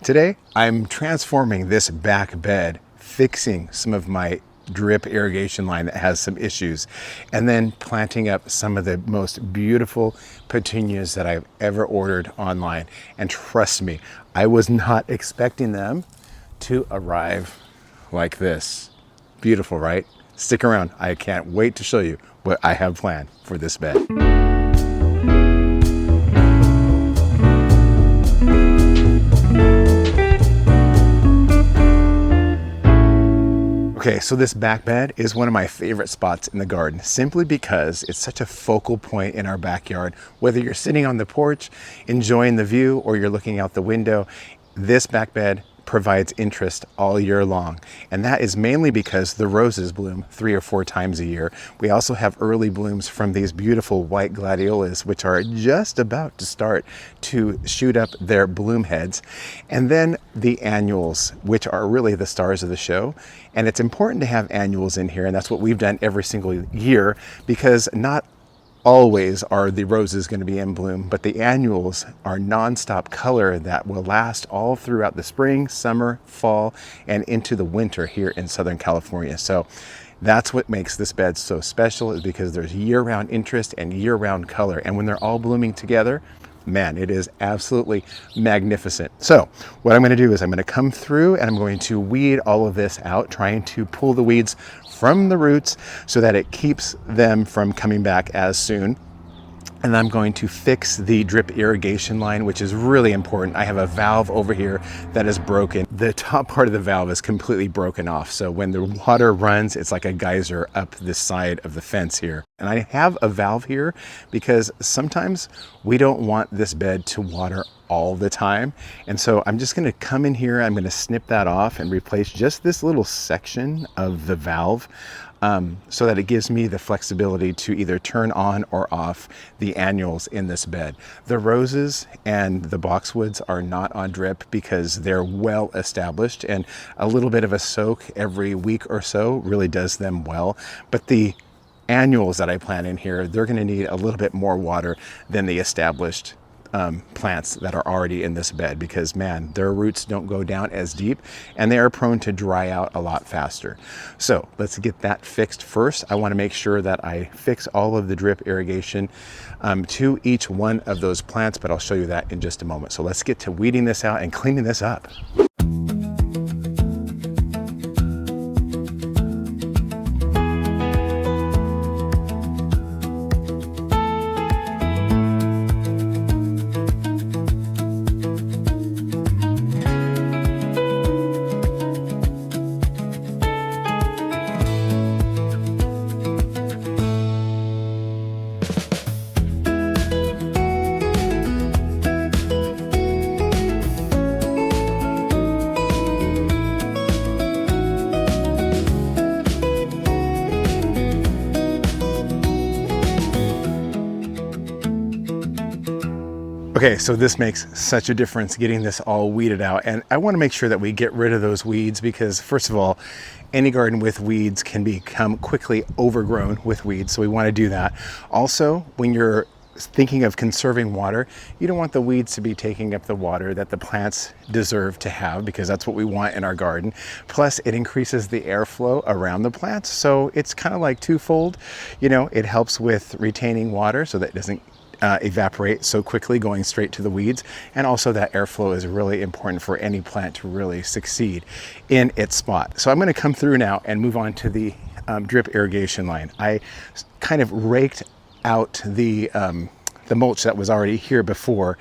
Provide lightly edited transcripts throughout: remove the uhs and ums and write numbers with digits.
Today, I'm transforming this back bed, fixing some of my drip irrigation line that has some issues, and then planting up some of the most beautiful petunias that I've ever ordered online. And trust me, I was not expecting them to arrive like this. Beautiful, right? Stick around. I can't wait to show you what I have planned for this bed. Okay, so this back bed is one of my favorite spots in the garden simply because it's such a focal point in our backyard. Whether you're sitting on the porch, enjoying the view, or you're looking out the window, this back bed provides interest all year long. And that is mainly because the roses bloom 3 or 4 times a year. We also have early blooms from these beautiful white gladiolas, which are just about to start to shoot up their bloom heads. And then the annuals, which are really the stars of the show. And it's important to have annuals in here, and that's what we've done every single year, because not always are the roses going to be in bloom, but the annuals are nonstop color that will last all throughout the spring, summer, fall, and into the winter here in Southern California. So that's what makes this bed so special, is because there's year-round interest and year-round color. And when they're all blooming together, man, it is absolutely magnificent. So what I'm going to do is I'm going to come through and I'm going to weed all of this out, trying to pull the weeds from the roots so that it keeps them from coming back as soon. And I'm going to fix the drip irrigation line, which is really important. I have a valve over here that is broken. The top part of the valve is completely broken off. So when the water runs, it's like a geyser up this side of the fence here. And I have a valve here because sometimes we don't want this bed to water all the time. And so I'm just going to come in here, I'm going to snip that off and replace just this little section of the valve, so that it gives me the flexibility to either turn on or off the annuals in this bed. The roses and the boxwoods are not on drip because they're well established, and a little bit of a soak every week or so really does them well. But the annuals that I plant in here, they're going to need a little bit more water than the established plants that are already in this bed, because man, their roots don't go down as deep and they are prone to dry out a lot faster. So let's get that fixed first. I want to make sure that I fix all of the drip irrigation to each one of those plants, but I'll show you that in just a moment. So let's get to weeding this out and cleaning this up. Okay, so this makes such a difference getting this all weeded out. And I want to make sure that we get rid of those weeds because, first of all, any garden with weeds can become quickly overgrown with weeds. So we want to do that. Also, when you're thinking of conserving water, you don't want the weeds to be taking up the water that the plants deserve to have, because that's what we want in our garden. Plus, it increases the airflow around the plants. So it's kind of like twofold. You know, it helps with retaining water so that it doesn't evaporate so quickly going straight to the weeds, and also that airflow is really important for any plant to really succeed in its spot. So I'm going to come through now and move on to the drip irrigation line. I kind of raked out the mulch that was already here before,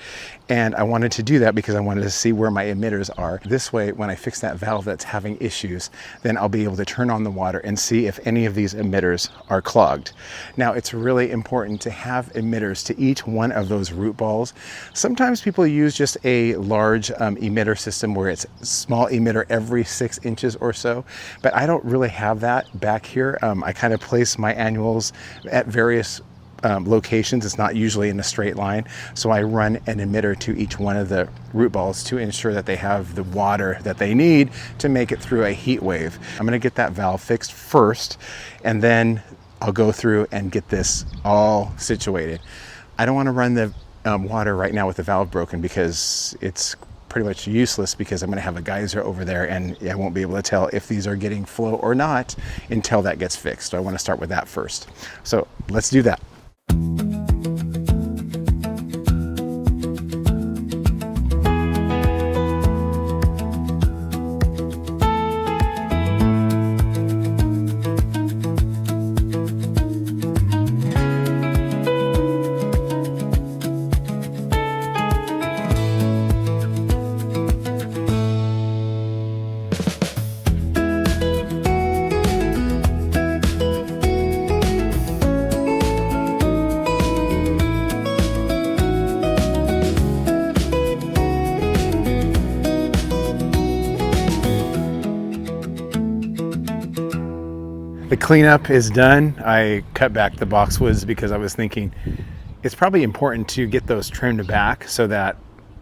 and I wanted to do that because I wanted to see where my emitters are. This way, when I fix that valve that's having issues, then I'll be able to turn on the water and see if any of these emitters are clogged. Now, it's really important to have emitters to each one of those root balls. Sometimes people use just a large emitter system where it's a small emitter every 6 inches or so, but I don't really have that back here. I kind of place my annuals at various locations. It's not usually in a straight line, so I run an emitter to each one of the root balls to ensure that they have the water that they need to make it through a heat wave. I'm going to get that valve fixed first, and then I'll go through and get this all situated. I don't want to run the water right now with the valve broken because it's pretty much useless because I'm going to have a geyser over there and I won't be able to tell if these are getting flow or not until that gets fixed. So I want to start with that first. So let's do that. The cleanup is done. I cut back the boxwoods because I was thinking it's probably important to get those trimmed back so that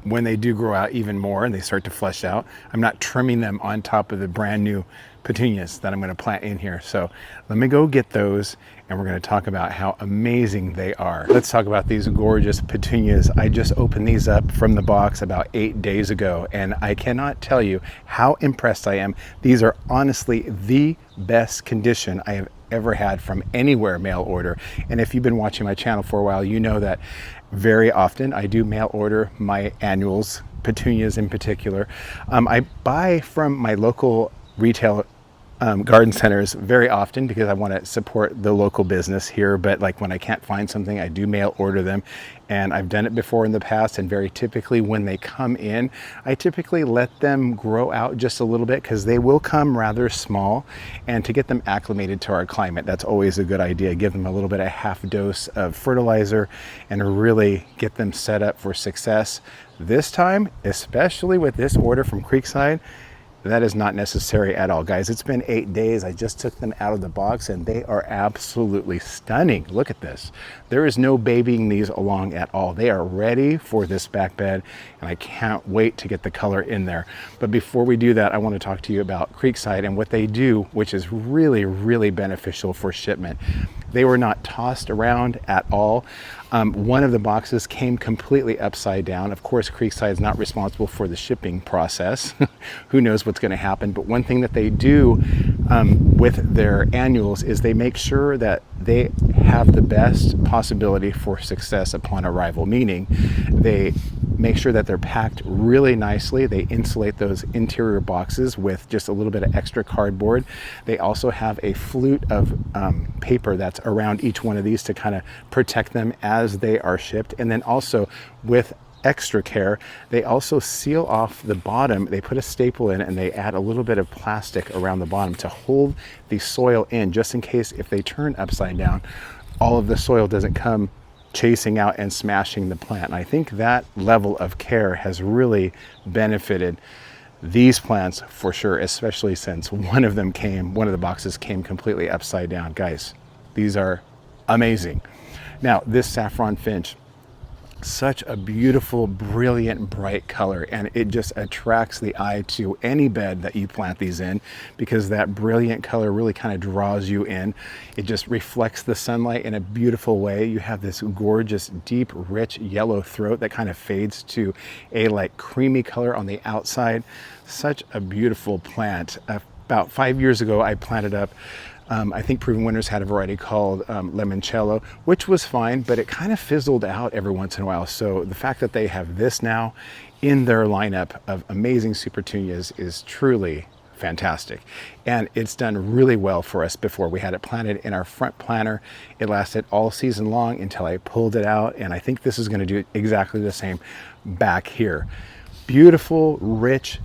when they do grow out even more and they start to flesh out, I'm not trimming them on top of the brand new petunias that I'm going to plant in here. So let me go get those and we're going to talk about how amazing they are. Let's talk about these gorgeous petunias. I just opened these up from the box about 8 days ago and I cannot tell you how impressed I am. These are honestly the best condition I have ever had from anywhere mail order. And if you've been watching my channel for a while, you know that very often I do mail order my annuals, petunias in particular. I buy from my local retail garden centers very often because I want to support the local business here, but like when I can't find something, I do mail order them. And I've done it before in the past, and very typically when they come in, I typically let them grow out just a little bit because they will come rather small, and to get them acclimated to our climate, that's always a good idea. Give them a little bit of half dose of fertilizer and really get them set up for success. This time, especially with this order from Creekside, that is not necessary at all, guys. It's been 8 days. I just took them out of the box and they are absolutely stunning. Look at this. There is no babying these along at all. They are ready for this back bed and I can't wait to get the color in there. But before we do that, I want to talk to you about Creekside and what they do, which is really, really beneficial for shipment. They were not tossed around at all. One of the boxes came completely upside down. Of course, Creekside is not responsible for the shipping process. Who knows what's going to happen? But one thing that they do with their annuals is they make sure that they have the best possibility for success upon arrival, meaning they make sure that they're packed really nicely. They insulate those interior boxes with just a little bit of extra cardboard. They also have a flute of paper that's around each one of these to kind of protect them as they are shipped. And then also with extra care, they also seal off the bottom. They put a staple in and they add a little bit of plastic around the bottom to hold the soil in, just in case if they turn upside down, all of the soil doesn't come chasing out and smashing the plant. And I think that level of care has really benefited these plants for sure, especially since one of the boxes came completely upside down. Guys, these are amazing. Now, this Saffron Finch, such a beautiful, brilliant, bright color, and it just attracts the eye to any bed that you plant these in because that brilliant color really kind of draws you in. It just reflects the sunlight in a beautiful way. You have this gorgeous, deep, rich yellow throat that kind of fades to a like creamy color on the outside. Such a beautiful plant. About 5 years ago, I planted up I think Proven Winners had a variety called Limoncello, which was fine, but it kind of fizzled out every once in a while. So the fact that they have this now in their lineup of amazing Supertunias is truly fantastic. And it's done really well for us before. We had it planted in our front planter. It lasted all season long until I pulled it out. And I think this is going to do exactly the same back here. Beautiful, rich,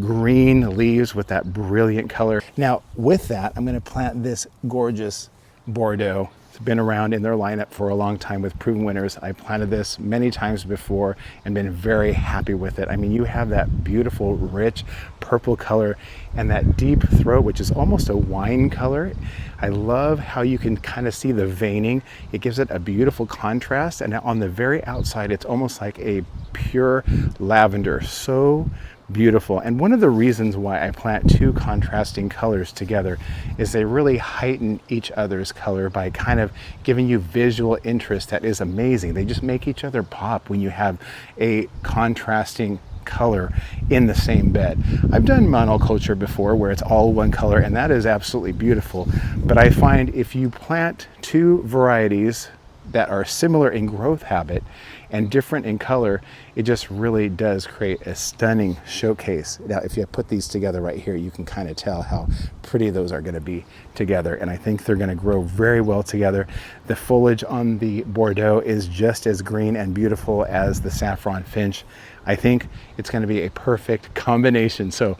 green leaves with that brilliant color. Now with that, I'm going to plant this gorgeous Bordeaux. It's been around in their lineup for a long time with Proven Winners. I planted this many times before and been very happy with it. I mean, you have that beautiful, rich purple color and that deep throat, which is almost a wine color. I love how you can kind of see the veining. It gives it a beautiful contrast. And on the very outside, it's almost like a pure lavender. So beautiful. And one of the reasons why I plant two contrasting colors together is they really heighten each other's color by kind of giving you visual interest that is amazing. They just make each other pop when you have a contrasting color in the same bed. I've done monoculture before where it's all one color, and that is absolutely beautiful. But I find if you plant two varieties that are similar in growth habit and different in color, it just really does create a stunning showcase. Now, if you put these together right here, you can kind of tell how pretty those are going to be together, and I think they're going to grow very well together. The foliage on the Bordeaux is just as green and beautiful as the Saffron Finch. I think it's going to be a perfect combination. So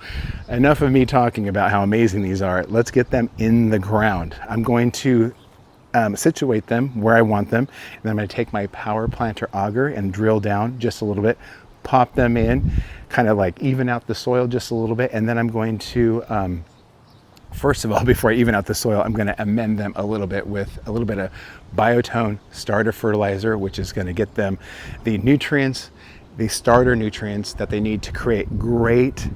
enough of me talking about how amazing these are. Let's get them in the ground. I'm going to situate them where I want them, and then I'm going to take my power planter auger and drill down just a little bit, pop them in, kind of like even out the soil just a little bit, and then I'm going to first of all, before I even out the soil, I'm going to amend them a little bit with a little bit of Biotone starter fertilizer, which is going to get them the nutrients, the starter nutrients that they need to create great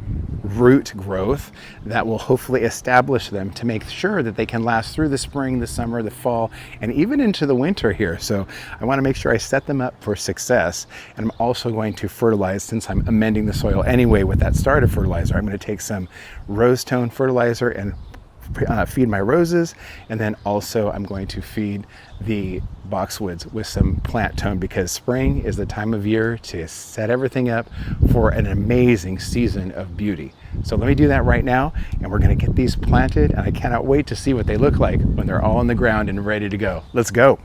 root growth that will hopefully establish them to make sure that they can last through the spring, the summer, the fall, and even into the winter here. So I want to make sure I set them up for success. And I'm also going to fertilize, since I'm amending the soil anyway with that starter fertilizer, I'm going to take some rose tone fertilizer and feed my roses, and then also I'm going to feed the boxwoods with some plant tone, because spring is the time of year to set everything up for an amazing season of beauty. So let me do that right now, and we're going to get these planted, and I cannot wait to see what they look like when they're all on the ground and ready to go. Let's go.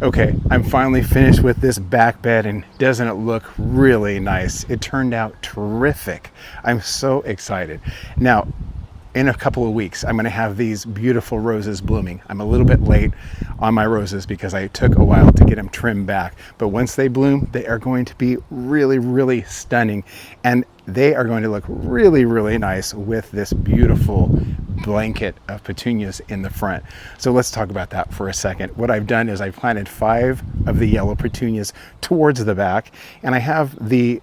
Okay, I'm finally finished with this back bed, and doesn't it look really nice? It turned out terrific. I'm so excited. Now, in a couple of weeks, I'm going to have these beautiful roses blooming. I'm a little bit late on my roses because I took a while to get them trimmed back. But once they bloom, they are going to be really, really stunning. And they are going to look really, really nice with this beautiful blanket of petunias in the front. So let's talk about that for a second. What I've done is I planted 5 of the yellow petunias towards the back, and I have the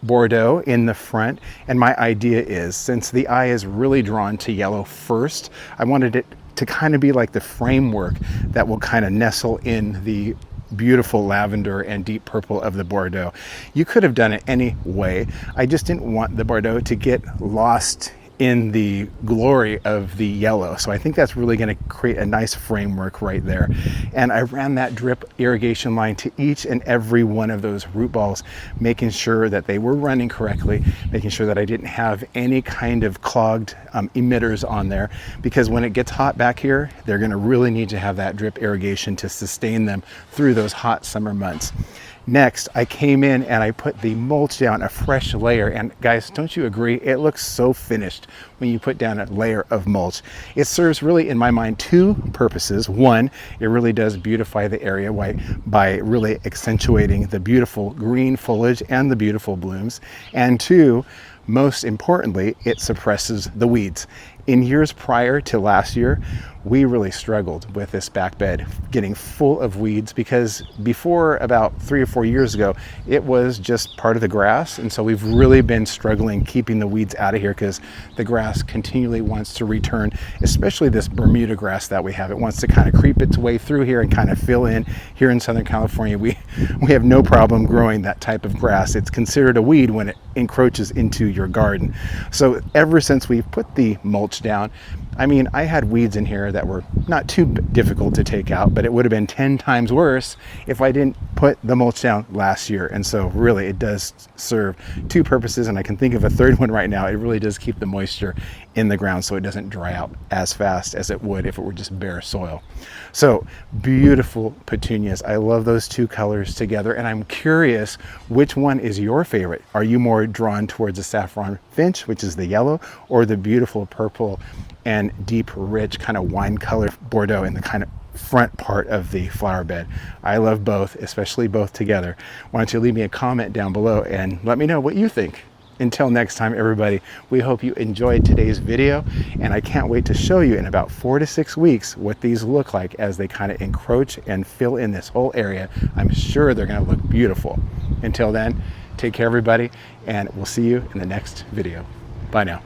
Bordeaux in the front. And my idea is, since the eye is really drawn to yellow first, I wanted it to kind of be like the framework that will kind of nestle in the beautiful lavender and deep purple of the Bordeaux. You could have done it any way. I just didn't want the Bordeaux to get lost in the glory of the yellow. So I think that's really going to create a nice framework right there. And I ran that drip irrigation line to each and every one of those root balls, making sure that they were running correctly, making sure that I didn't have any kind of clogged emitters on there, because when it gets hot back here, they're going to really need to have that drip irrigation to sustain them through those hot summer months. Next, I came in and I put the mulch down, a fresh layer. And guys, don't you agree? It looks so finished when you put down a layer of mulch. It serves really, in my mind, two purposes. One, it really does beautify the area by really accentuating the beautiful green foliage and the beautiful blooms. And two, most importantly, it suppresses the weeds. In years prior to last year, we really struggled with this back bed getting full of weeds, because before about 3 or 4 years ago, it was just part of the grass. And so we've really been struggling keeping the weeds out of here, because the grass continually wants to return, especially this Bermuda grass that we have. It wants to kind of creep its way through here and kind of fill in. Here in Southern California, we have no problem growing that type of grass. It's considered a weed when it encroaches into your garden. So ever since we've put the mulch down, I mean, I had weeds in here that were not too difficult to take out, but it would have been 10 times worse if I didn't put the mulch down last year. And so really it does serve two purposes, and I can think of a third one right now. It really does keep the moisture in the ground so it doesn't dry out as fast as it would if it were just bare soil. So beautiful petunias. I love those two colors together, and I'm curious, which one is your favorite? Are you more drawn towards the Saffron Finch, which is the yellow, or the beautiful purple and deep, rich kind of wine color Bordeaux in the kind of front part of the flower bed? I love both, especially both together. Why don't you leave me a comment down below and let me know what you think. Until next time, everybody, we hope you enjoyed today's video, and I can't wait to show you in about 4 to 6 weeks what these look like as they kind of encroach and fill in this whole area. I'm sure they're going to look beautiful. Until then, take care, everybody, and we'll see you in the next video. Bye now.